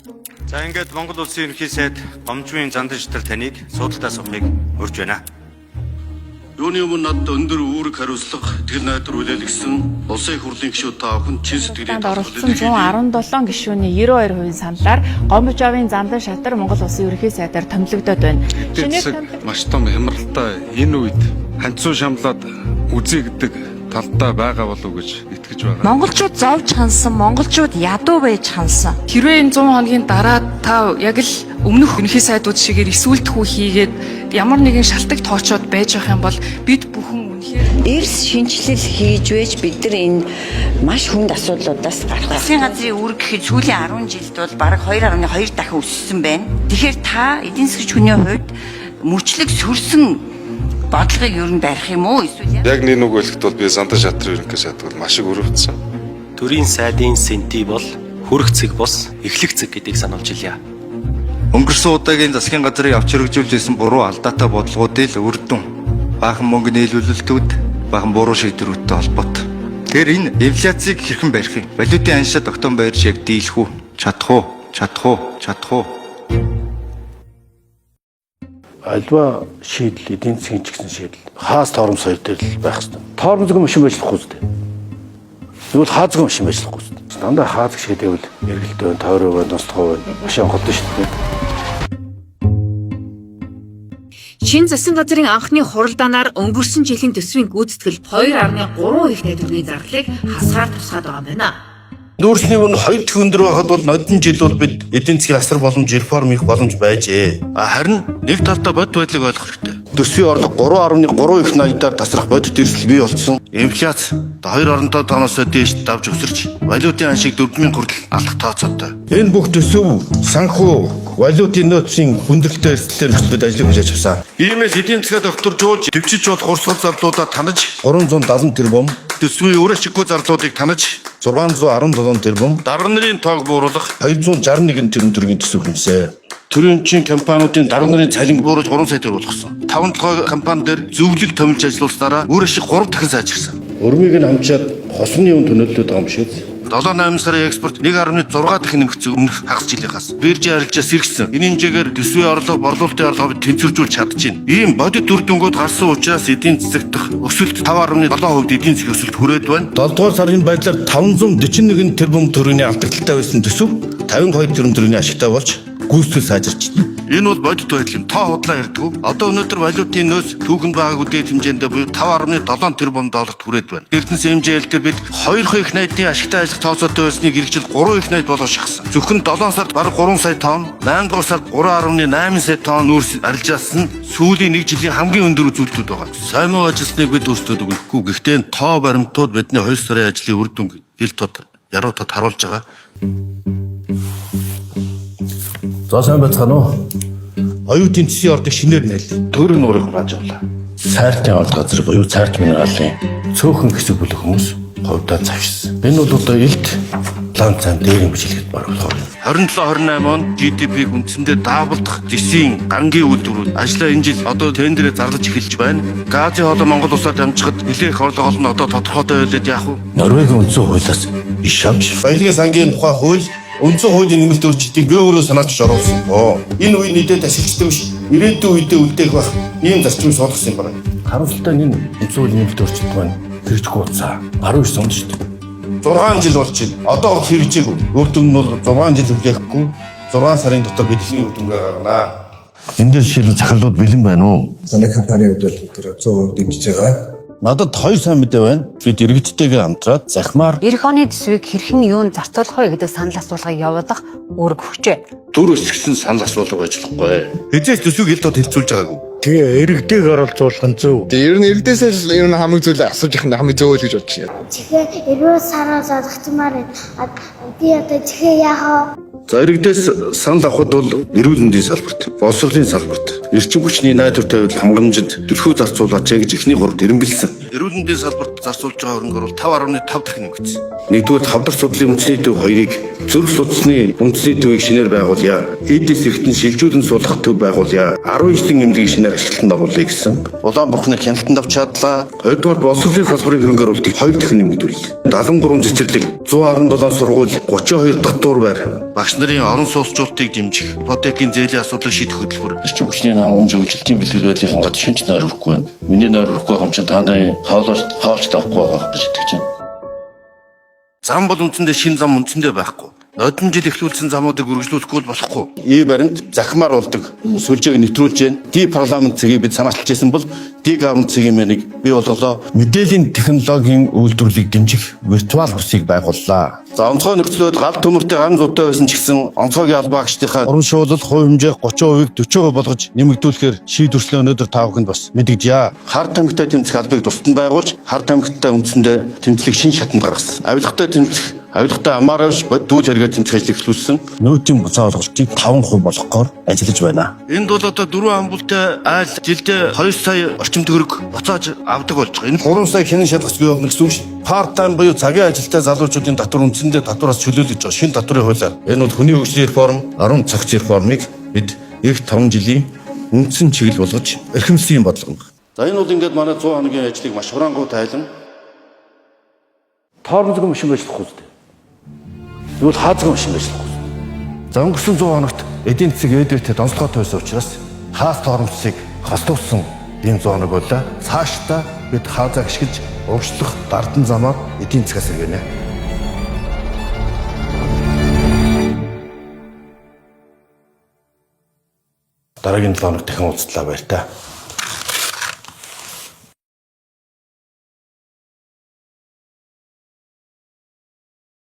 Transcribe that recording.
За ингээд Монгол Улсын ерөнхий сайд гомжмын зандан шатар таныг судалтаас авахыг урьж байна. Юуны өмнө надад өндөр үүрэг хариуцлага тэгэл найдвар хүлээлгэсэн улсын их хурлын гишүүд та бүхэн чин сэтгэлийн оролцсон 117 гишүүний 92% саналаар Гомбожовын зандан шатар Монгол Улсын ерөнхий сайдаар томилогдоод байна. Маш том хямралтай энэ үед ханцуу шамлаад үзье гэдэг талдаа байгаа болов уу гэж итгэж байгаа. Монголчууд зовж хансан, монголчууд ядуу байж хансан. Хэрвээ энэ 100 хоногийн дараа та яг л өмнөх ерөнхий сайдууд шигээр эсвэлтхүү хийгээд ямар нэгэн шалтгаан тоочоод байж байгаа юм бол бид бүхэн үнэхээр эрс шинжилэл хийж вэж бид нар энэ маш хүнд асуудлуудаас гарах. Засгийн газрын үүрэг гэхэд сүүлийн 10 жилд бол бараг 2.2 дахин өссөн байна. Тэгэхээр та эдийн засгийн хүний хувьд мөрчлөг сүрсэн бодлогыг ер нь барих юм уу эсвэл Яг нэг үг хэлэхэд бол би зандан шатрын ерөнхий сайд бол маш их өрөвдсөн. Төрийн сайдын сэнти бол хүрх цэг бос эхлэх цэг гэдгийг сануулж илье. Өнгөрсөн удаагийн засгийн газрыг авч хэрэгжүүлж исэн буруу алдаатай бодлогуудыг үр дүн баахан мөнгөний нийлүүлэлтүүд баахан буруу шийдвэрүүдтэй холбоотой. Тэгэхээр энэ инфляцийг хэрхэн барих юм? Валютын аншаа тогтоон байрч яг дийлэх үү? Чадах уу? Альва шийдэл эдийн засгийн ч гэсэн шийдэл хаас тоормс хоёр дээр л байх хэрэгтэй. Тоормсгүй машин ажиллахгүй үстэй. Тэгвэл хаазгүй машин ажиллахгүй үстэй. Дандаа хаазг шийдэвэл эргэлтэй байна, тойроо байна, ностгоо байна. Машин голдсон шүү дээ. Шинэ засгийн газрын анхны хуралдаанаар өнгөрсөн жилийн төсвийн гүйцэтгэл 2.3 их найдварны зардлыг хасгаар тусгаад байгаа юм байна. Дүүрсний өмнө 2 дахин өндөр байхад бол нодон жил бол бид эдийн засгийн асар боломж реформ хийх боломж байжээ. Харин нэг талдаа бод байдлыг ойлгох хэрэгтэй. Төсвийн орлого 3.3 их найдаар тасрах бодит эрсдэл бий болсон. Инфляц 2.7%-оос дээш давж өсөрч, валютын аншийг 4,000 хүртэл алах тооцоотой. Энэ бүх төсөв санхүү валютын нөөцийн хүндрэлтэй эрсдэлээр нөхцөлд ажлыг хүлээж авсан. Иймээс эдийн засгаа докторжуулж дэвшиж болох урсгал зарлуудаа танаж 370 тэрбум, төсвийн өөр ашиггүй зарлуудыг танаж 617 тэрбум, дарга нарын тоог бууруулах 261 тэрбум төгрөгийн төсөв хүнсээ. Төрийн компаниудын дарга нарын цалин бууруулж 3 сая төгрөг болгосон. 5 толгой компани дээр зөвлөл томилж ажиллуулснараа өөр ашиг 3 дахин сайжирсан. Өрмийг нь хамчаад хосны үн төлөвлөлөд байгаа юм шиг. 7-8 сарын экспорт 1.6 дахин нэмэгдсэн өмнөх хагас жилийнхаас. Биржийн арилжаас сэргсэн. Энэ хэмжээгээр төсвийн орлого, борлуулалтын орлогыг тэнцвэржүүлж чадчихээн. Ийм бодит үр дүнгууд гарсан учраас эдийн засаг дэх өсөлт 5.7% эдийн засгийн өсөлт хүрээд байна. 7 дугаар сарын байдлаар 541 тэрбум төгрөгийн алдагдaltaй байсан төсөв 52 тэрбум төгрөгийн ашигтай болж гүйцэтгэл сайжирчээ. Энэ бол бодит байдал юм. Тоо худлаа ярьдгүй. Одоо өнөөдөр валютын нөөц түүхэнд байгаагүй дээд хэмжээндээ буюу 5.7 тэрбум долларт хүрээд байна. Эрдэнэс хэмжээлдээ бид 2 их найдын ашигтай ажил тооцоотой байсныг хэрэгжил 3 их найд болоо шахсан. Зөвхөн 7 сард бараг 3 сая тонн, 8 сард 3.8 сая тонн нүүрс арилжаасан сүүлийн 1 жилийн хамгийн өндөр үзүүлэлтүүд байгаа. Сайн муу ажилласныг бид өөрсдөө үгүй. Гэхдээ тоо баримтууд бидний 2 сарын ажлын үр дүнг ил тод яруудад харуулж байгаа. За сайн байцгаана уу? Оюутын төсвийн ордыг шинээр нэлээ. Төрөг нуурыг хурааж авлаа. Сайртын орд газар буюу цайрт минералын цөөхөн хэсэг бүлэг хүмүүс хувьдаа завшсан. Энэ бол одоо илт план цаан дээр юм бичлэгэд борлуулах. 27-28 он GDP-г үндсэндээ даавалдах дэсийн гангийн үйлдвэрүүд ажлаа энэ жил одоо тендерээр зарлаж эхэлж байна. Газын хоолой Монгол улсад амжихад нэлээх орлого олно одоо тодорхойтой байлаад яах вэ? Норвегийн үндсэн хуулиас иш авч баялагын сангийн тухай хууль үндсэн хуулийн нэмэлт өөрчлөлтийг би өөрөө санаачж оруулсан. Энэ үе нийтэд ашиглаждаг биш. Ирээдүйн үедээ үлдээх байх ийм зарчмыг суулгасан юм байна. Харамсалтай энэ үндсэн хуулийн нэмэлт өөрчлөлт маань хэрэгжихгүй болсон. 19 онд шүү дээ. 6 жил болж байна. Одоо хэрэгжээгүй. Үр дүн нь бол 6 жил хүлээхгүй. 6 сарын дотор бид ихний үр дүнгээ гарганаа. Энд дээр жишээлбэл захирлууд бэлэн байна уу? Манай компани хувьд бол тэр 100% дэмжиж байгаа. Надад 2 сайн мэдээ байна. Бид иргэдтэйгээ хамтраад захимаар Эх оны төсвийг хэрхэн юунд зарцуулах вэ гэдэг санал асуулгыг явуулах үүрэг өгчээ. дүр өсгсөн санал асуулга ажиллахгүй. Хэзээ төсвийг ил тод хэлцүүлж байгаагүй. Тэгээ иргэдэг оролцуулах нь зөв. Тэгээ ер нь иргэдээс л ер нь хамгийн зүйл асууж явах нь хамгийн зөв л гэж бодож байна. Тэгэхээр эрүүл сараа залгачмаар би одоо тэгэхээр яахаа. За иргэдээс санал авахд бол эрүүл мэндийн салбарт, боловсролын салбарт, эрчим хүчний найдвартай байдал хангамжинд төлхөө зарцуулаач гэж эхний 3-т эренбэлсэн. эрүүл мэндийн салбарт зарцуулж байгаа хөрөнгө оруулалт 5.5 дахин нэмэгдсэн. Нэгдүгээр 5 дахь судлалын үндэсний төв 2-ыг зөвлөл судасны үндэсний төвийг шинээр байгуулъя. Эдис эрхтэн шилжүүлэн суулгах төв байгуулъя. 19 эмнэлгийг шинээр ашиглалтанд оруулъя гэсэн. Улаанбаатарны хяналтанд авч чадлаа. 2-р боловсролын салбарын хөрөнгө оруулалтыг 2 дахин нэмэгдүүлээ. 73 цэцэрлэг, 117 сургууль, 32 дахь дур байр, багш нарын орон сууцчлалтыг дэмжих, ипотекийн зээлийн асуудлыг шийдэх хөтөлбөр. Эрчим хүчний хангамж хөгжилтийн бэлтгэл байдлын шинж нойр өгөхгүй байна. Миний нойр өгөхгүй юм чинь тааны хаалт авахгүй байгаа гэж итгэж байна. Зам бол үндсэндээ шинэ зам үндсэндээ байхгүй. Нодон жил эхлүүлсэн замуудыг үргэлжлүүлэхгүй болохгүй. И баримт захимаар болдог сүлжээг нэвтрүүлж байна. Ди парламент цэгийг бид санаачилж байсан бол ди гаврын цэгийн мэнийг бий болголоо. Мэдээллийн технологийн үйлдвэрлэлийг дэмжих виртуал бүсийг байгууллаа. За онцгой нөхцөлөд гал төмөртэй ган зүйтэй байсан ч гэсэн онцгойгийн албаагчдынхаа уран шуулал хувь хэмжээ 30%-ийг 40% болгож нэмэгдүүлэхээр шийдвэрлэл өнөөдөр та бүхэнд бас мэдэгдэе. Хар тамхитай тэмцэх албыг тусдан байгуулж хар тамхитай үндсэндээ тэмцлийг шинэ шатанд гаргасан. Авилгатай тэмцэх авилгатай амаарч дүүл хэрэгэ тэмцэх ажлыг эхлүүлсэн. Нөөцийн буцаа олголтыг 5% болгохоор ажиллаж байна. Энд бол одоо 4 амбултай айл жилдээ 2 сая орчим төгрөг буцааж авдаг болж байгаа. Энэ 3 сая хянан шалгах бий болно гэсэн үг шүү. Part time буюу цагийн ажилтай залуучуудын татвар үндсэндээ татвараас чөлөөлөж байгаа шинэ татварын хуулиар. Энэ бол хүний хөгжлийн реформ, 10 цагц реформыг бид эх 5 жилийн үндсэн чиглэл болгож эрхэмслийн бодлого. За энэ бол ингээд манай 100 хоногийн ажлыг маш хурангуй тайлан тоормзог машин байж болох үстэй. Тэгвэл хаазган машин байж болох үстэй. За өнгөрсөн 100 хоногт эдийн засаг ээдвэртэй донцлогоо тойсон учраас хаас тоормцыг хостуулсан ийм 100 хоног боллоо. Цаашдаа бид хаазаа гიშгэж урагшлах дардан замаар эдийн засгаас иргэнэ. Дараагийн 7 хоног дахин уулзлаа баяр та.